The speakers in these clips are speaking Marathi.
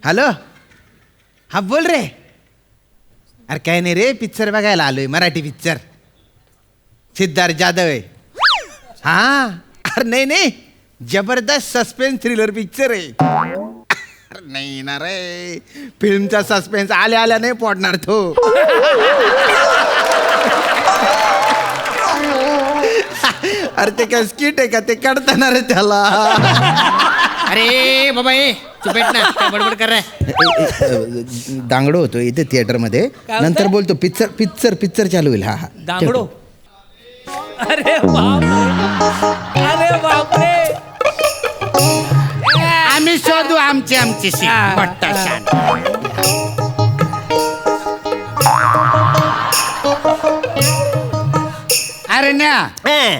हॅलो, हा बोल रे. अरे काय नाही रे, पिक्चर बघायला आलोय, मराठी पिक्चर. सिद्धार्थ जाधव आहे. हा, अरे नाही, जबरदस्त सस्पेन्स थ्रिलर पिक्चर आहे. अरे नाही ना रे, फिल्मचा सस्पेन्स आल्या नाही पडणार तो. अरे ते काय स्किट आहे का, ते काढताना रे त्याला. अरे बाबा तू भेट ना, काय बडबड कर रहा. दांगडो होतो इथे थिएटर मध्ये, नंतर बोलतो पिक्चर चालू होईल. हा दांगडो. अरे बापरे. आम्ही शोधू आमची मोठा शान. अरे न्या,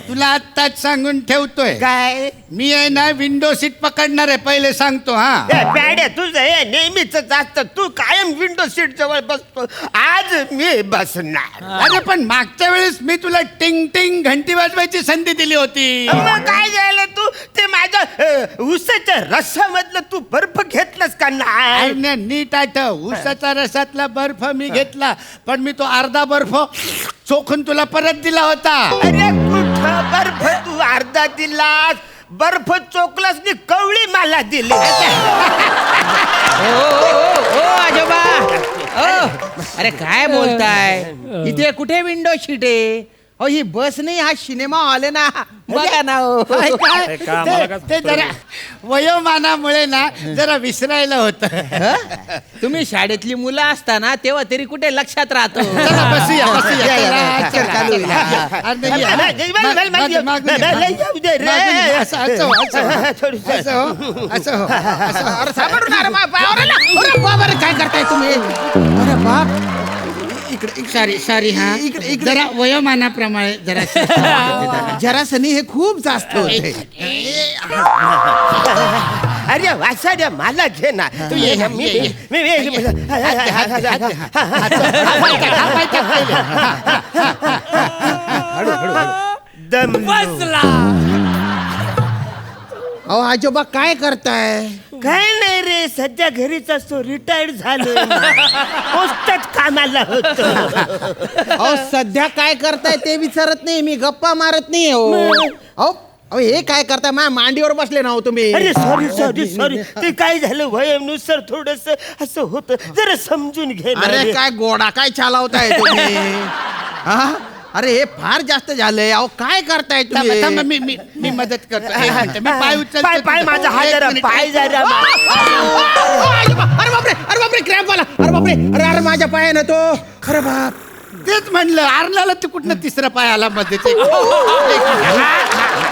तुला आत्ताच सांगून ठेवतोय, काय मी आहे ना विंडो सीट पकडणार आहे, पहिले सांगतो. हा बॅड्या, तुझं हे नेहमीच असतं, तू कायम विंडो सीट जवळ बसतो. आज मी बसणार. अरे पण मागच्या वेळेस मी तुला टिंग टिंग घंटी वाजवायची संधी दिली होती. मग काय झालं, तू ते माझ्या उसाच्या रसामधलं तू बर्फ घेतलंस का नाही? अरे न्या, नीट आठव, उसाचा रसातला बर्फ मी घेतला, पण मी तो अर्धा बर्फ चोखून तुला परत दिला होता. अरे कुठं बर्फ तू अर्धा दिलास, बर्फ चोकलास नी कवळी मला दिली. ओ आजोबा, अरे काय बोलताय, इथे कुठे विंडो सीट आहे? हो, ही बस नाही, हा सिनेमा हॉल आहे ना. बघा ना हो. ते जरा वयोमानामुळे ना जरा विसरायला होत. तुम्ही शाळेतली मुलं असताना तेव्हा तरी कुठे लक्षात राहतो. बसूया. पिक्चर चालू होईल. अरे सापडून, अरे बाबा, काय करताय तुम्ही? अरे बाप, इकडे सॉरी. हा इकडे जरा वयोमानाप्रमाणे जरा सनी हे खूप जास्त होते. अरे वासाड्या, मला घे ना तू. ये ना, दम बसला. अहो आजोबा, काय करताय? काय नाही रे, सध्या घरीच असतो, रिटायर्ड झालो. पोस्टात कामाला होतो. अहो सध्या काय करताय ते विचारत नाही मी, गप्पा मारत नाही. अहो हे काय करताय, माझ्या मांडीवर बसले ना हो तुम्ही. अरे सॉरी, ते काय झालं, वयानुसार थोडस असं होतं, जरा समजून घे ना अरे रे. काय गोडा काय चालवताय तुम्ही? हा? अरे हे फार जास्त झालंय. अहो काय करताय तुम्ही? मी मदत करतो. एक मिनिट, मी पाय उचलतो. पाय माझा हात जरा, पाय जरा. अरे बापरे, क्रॅम्प आला. अरे बापरे, अरे माझ्या पायानं तो. अरे बाप, तेच म्हणलं, आरणाला तू कुठनं तिसरा पाय आला मध्ये.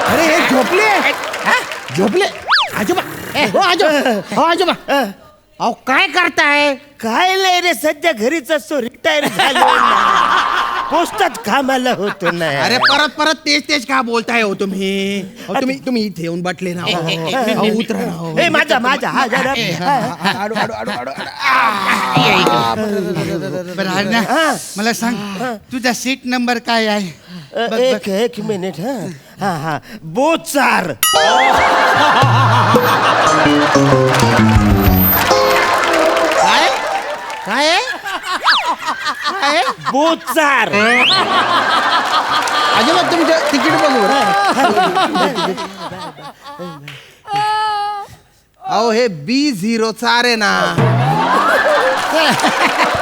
अरे हे झोपले आजोबा. आजोबा, अहो काय करताय? काय नाही रे, सध्या घरीच असतो, रिटायर झालो. पोस्टात कामाला होतो ना. अरे परत तेच का बोलताय हो तुम्ही? तुम्ही इथे येऊन बटले ना. उतरा ना. ए माझा हा जरा. बरं अरण्या, मला सांग तुझा सीट नंबर काय आहे? एक मिनिट. हा बोचार. काय बोचार. आजोबा तुमचं तिकीट बघू. अहो हे B04 आहे ना.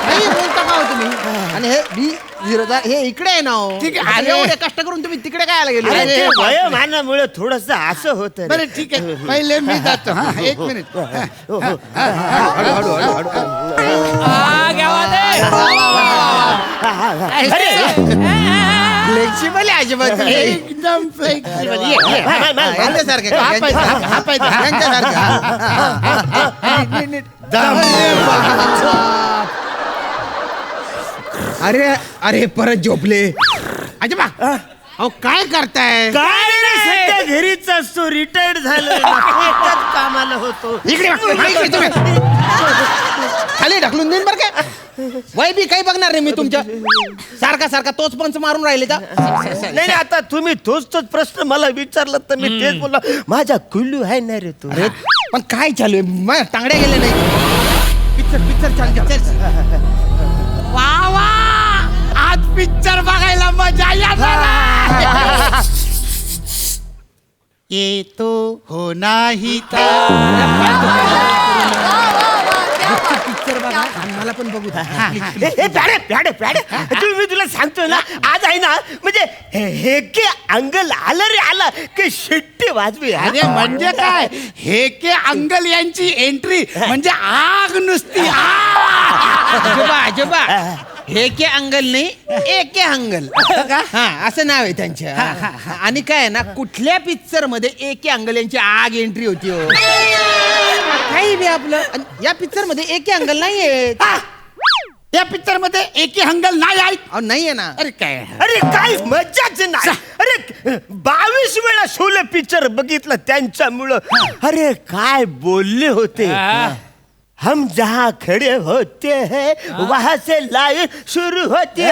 नाही बोलता का हो तुम्ही? आणि हे B04 हे इकडे आहे ना. ठीक आहे. अरे एवढे कष्ट करून तुम्ही तिकडे काय गेले? अरे ते वयोमानामुळे थोडस असं होतं रे. बरं ठीक आहे, पहिले मी जातो. हा एक मिनिट. फ्लेक्सिबल आहे अजिबात. एकदम फ्लेक्सिबल. यांच्यासारखं. अरे परत झोपले. अजिबा, अहो काय करताय? काय नाही, सध्या घरीच असतो, रिटायर्ड झालो. पोस्टात कामाला होतो. इकडे तुम्ही खाली ढकलून देईन बरं काय. वय बी काही बघणार नाही मी तुमच्या. सारखा तोच पंच मारून राहिले का? नाही आता तुम्ही तोच प्रश्न मला विचारला तर मी तेच बोललो. माझा कुल्लू आहे ना रे तू. अरे पण काय चालू आहे? टांगड्या गेले नाही. पिक्चर छान. वा वा, आज पिक्चर बघायला मजा येणार. ये तो हो नाही पिक्चर बघा आणि मला पण बघू द्या. मी तुला सांगतोय ना, आज आहे ना म्हणजे हे के अंगल आलं रे आलं की शिट्टी वाजवी. अरे म्हणजे काय, हे के अंगल यांची एंट्री म्हणजे आग नुसती आग. आजोबा हे के अंगल नाही एके अंगल हा असं नाव आहे त्यांच्या. आणि काय आहे ना, कुठल्या पिक्चर मध्ये एके अंगल यांची आग एंट्री होती हो. काही बी आपलं. आणि या पिक्चर मध्ये एके अंगल नाहीये. या पिक्चर मध्ये एकी हंगल नाही आहेत. नाहीये ना. अरे काय, अरे काय मजाच नाही. अरे 22 वेळा शोले पिक्चर बघितलं त्यांच्यामुळं. अरे काय बोलले होते. हम जहाँ खड़े होते हैं वहां से लाईन शुरू होती है.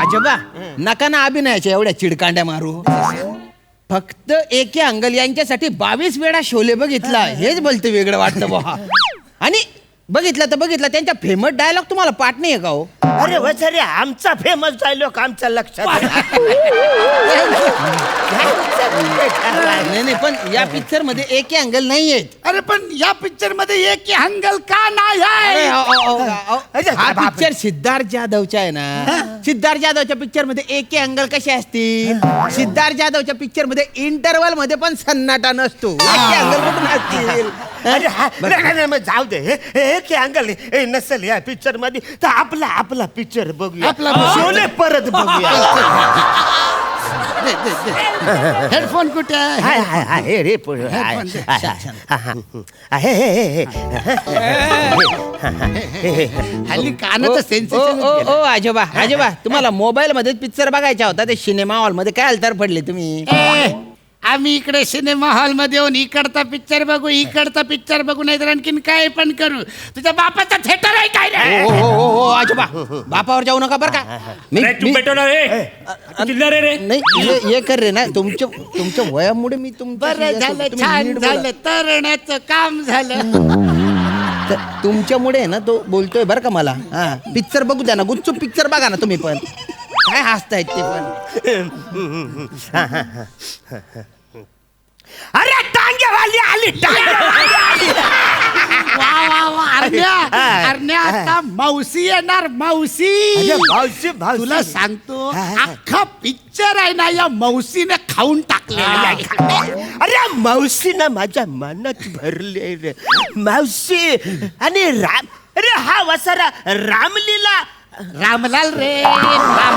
आजोबा नका ना अभिनयाच्या एवढ्या चिडकांड्या मारू. फक्त एके अंगल यांच्यासाठी 22 वेळा शोले बघितला हेच बोलते वेगळं वाटतं बहा. आणि बघितलं त्यांच्या फेमस डायलॉग तुम्हाला पाठ नाहीये का हो. अरे वसरे आमचा फेमस डायलॉग आमच्या लक्षात नाही पण या पिक्चर मध्ये एके अंगल नाहीयेत. अरे पण या पिक्चर मध्ये एकी हंगल का नाही आहे. हा पिक्चर सिद्धार्थ जाधवचा आहे ना. सिद्धार्थ जाधवच्या पिक्चर मध्ये एके अंगल कसे असतील. सिद्धार्थ जाधवच्या पिक्चर मध्ये इंटरवल मध्ये पण सन्नाटा नसतो. एके अंगल कुठून असतील. अरे हा, नाही, मग जाऊ दे. हे की अंगल नसेल या पिक्चर मध्ये तर आपला पिक्चर बघूया. शोले परत बघूया. हेडफोन कुठे आहे. हे रे हल्ली कानाचं ओ सेन्सेशन. आजोबा तुम्हाला मोबाईल मध्ये पिक्चर बघायचा होता ते सिनेमा हॉल मध्ये काय अलतर पडले तुम्ही. आम्ही इकडे सिनेमा हॉल मध्ये येऊन इकडचा पिक्चर बघू इकडचा पिक्चर बघू, नाही तर आणखीन काय पण करू. तुझ्या बापाचा थिएटर आहे काय रे. हो आजोबा बापावर जाऊ नका बरं का. नाही हे कर रे ना तुमच्या वयामुळे मी बरं झालं, छान झालं, तरण्याचं काम झालं. तुमच्यामुळे ना तो बोलतोय बरं का मला. हा पिक्चर बघू द्या ना, गुपचूप पिक्चर बघा ना तुम्ही पण. काय हसतायत ते पण. अरे टांगेवाली आली. वा वा वा, अरण्या आता मावशी येणार. मावशी तुला सांगतो, अख्खा पिक्चर आहे ना या मावशीने खाऊन टाकले. अरे मावशीनं माझ्या मनात भरले रे. मावशी आणि राम. अरे हा वसरा रामलीला. रामलाल रे रामलाल.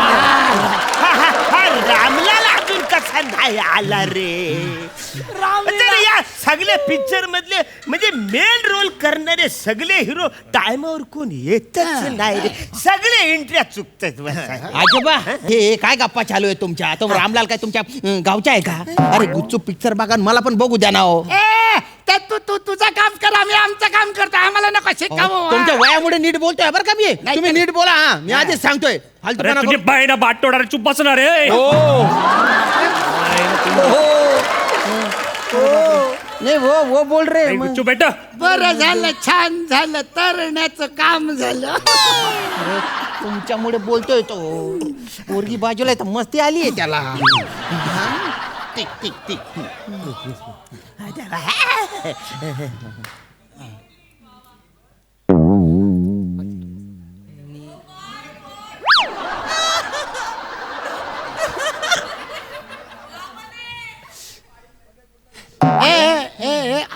हा रामलाल अजून कसा नाही आला रे. तर या सगळ्या पिक्चर मधले म्हणजे मेन रोल करणारे सगळे हिरो टाइमावर कोण येतच नाही रे. सगळे एंट्र्या चुकतात. आजोबा हे काय गप्पा चालू आहे तुमच्या. तो रामलाल काय तुमच्या गावच्या आहे का. अरे गुपचूप पिक्चर बघा मला पण बघू द्या ना हो. तू तुझं काम कर, आम्ही आमचं काम करतो. आम्हाला नको शिकावं. तुमच्या वयामुळे नीट बोलतोय बरं का मी. तुम्ही नीट बोला. हा मी आधीच सांगतोय. तुझे बाईना बाट तोडायला चुप बसणार रे. नाही वो बोल रे. चुप बेटा. बरं झालं, छान झालं, तरण्याचं काम झालं. तुमच्यामुळे बोलतोय तो. पोरगी बाजूला आहे तर मस्ती आली आहे त्याला. Tick tick tick.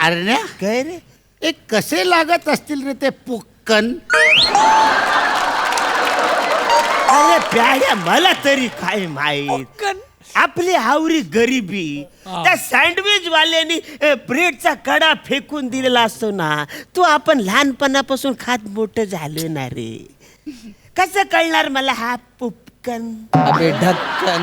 अरण्या काय रे. एक कसे लागत असतील रे ते पुक्कन. अरे प्याड्या मला तरी काय माहित. आपली हावरी गरिबी. त्या सँडविच वाल्यानी ब्रेडचा कडा फेकून दिलेला असतो ना, तो आपण लहानपणापासून खात मोठं झालो ना रे. कसं कळणार मला हा पुपकन. अबे ढक्कन.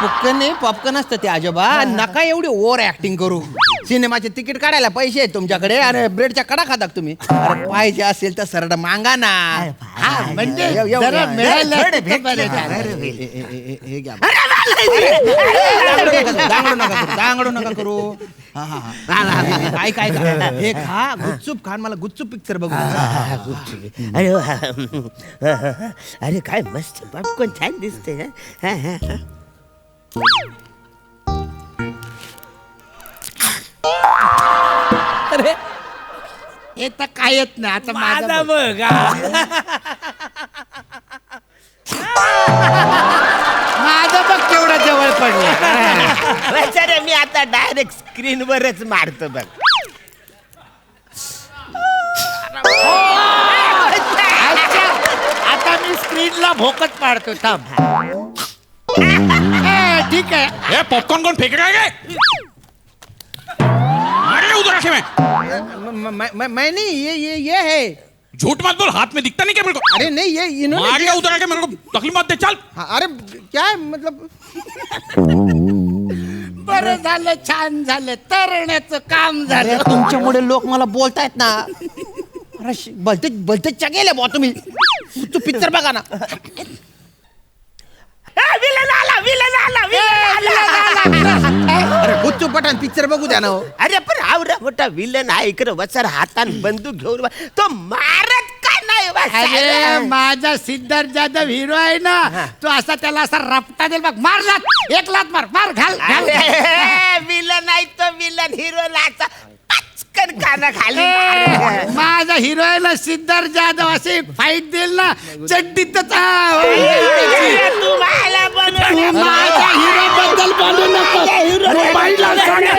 पुक्कन नाही पॉपकन असतं ते आजोबा. नका एवढी ओव्हर ऍक्टिंग करू. सिनेमाचे तिकीट काढायला पैसे आहेत तुमच्याकडे. अरे ब्रेडच्या कडा खाता तुम्ही. अरे पाहिजे असेल तर सरळ मागा ना. म्हणजे एव- जरा एव- मिळालं थोडे तर भेटले बरं का? झालं. हे घ्या. दांगडू नका करू. ऐक ऐक हे खा गुपचूप खा आणि मला गुपचूप पिक्चर बघू अरे वा. अरे काय मस्त पॉपकॉर्न छान दिसते हं? अरे हे तर काय येत नाही आता माझा माझा बघ. बघ माझं बघ केवढा जवळ पडला. बेचारे मी आता डायरेक्ट स्क्रीनवरच मारतो बघ. अच्छा, आता मी स्क्रीनला भोकत पाडतो थांब. ठीक आहे. ए पॉपकॉर्न कौन फेंकेगा ये? मार ले उधर आके मैं मैं नहीं ये है झूठ मत बोल, हाथ में दिखता नहीं क्या मेरे को? अरे नहीं ये इन्होंने मार ले उधर आके मेरे को तकलीफ मत दे, चल. हाँ, अरे क्या है मतलब बरं झालं, छान झालं, तरण्याचं काम अरे झालं. तुमच्यामुळे लोक मला बोलतायत ना. अरे बोलते बोलते चगेले बुवा तुम्ही. तू पिक्चर बघा ना. विलन आला, विलन आला, विलन आला. अरे गुच्चू पठाण पिक्चर बघू द्या ना हो. अरे पण आवरा मोठा विलन आहे इकडं वचर हातान बंदूक घेऊन तो मारत का नाही अरे माझा सिद्धार्थ जाधव हिरो आहे ना, तो असा त्याला असा रपटा देईल बघ. मार लात, एक लात मार, मार घाल घाल. विलन आहे तो विलन हिरो लाचा पचकन काना खाली मार. माझा हिरो आहे ना सिद्धार्थ जाधव, असे फाईट देईल ना चड्डीतच. तुम्हाला तू माझ्या हिरो बद्दल बोलू नको. मोबाईलला सांगा.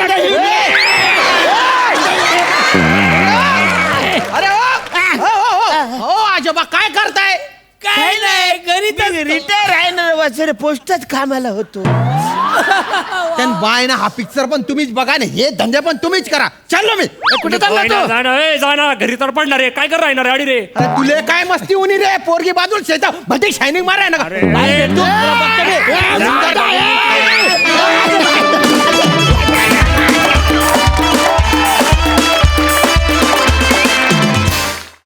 अरे हो आजोबा काय करताय? काय नाही घरी रिटायर आहे ना वचर पोस्टच कामाला होतो. त्यान बाय ना हा पिक्चर पण तुम्हीच बघा ना, हे धंदे पण तुम्हीच करा. चाललो मी. कुठे चालला तू? जाना घरी तर पडणार रे, काय कर राहणार अडी रे. अरे तुले काय मस्ती होणी रे, पोरगी बाजूला शेता भटी शायनिंग माराय ना का? अरे, तू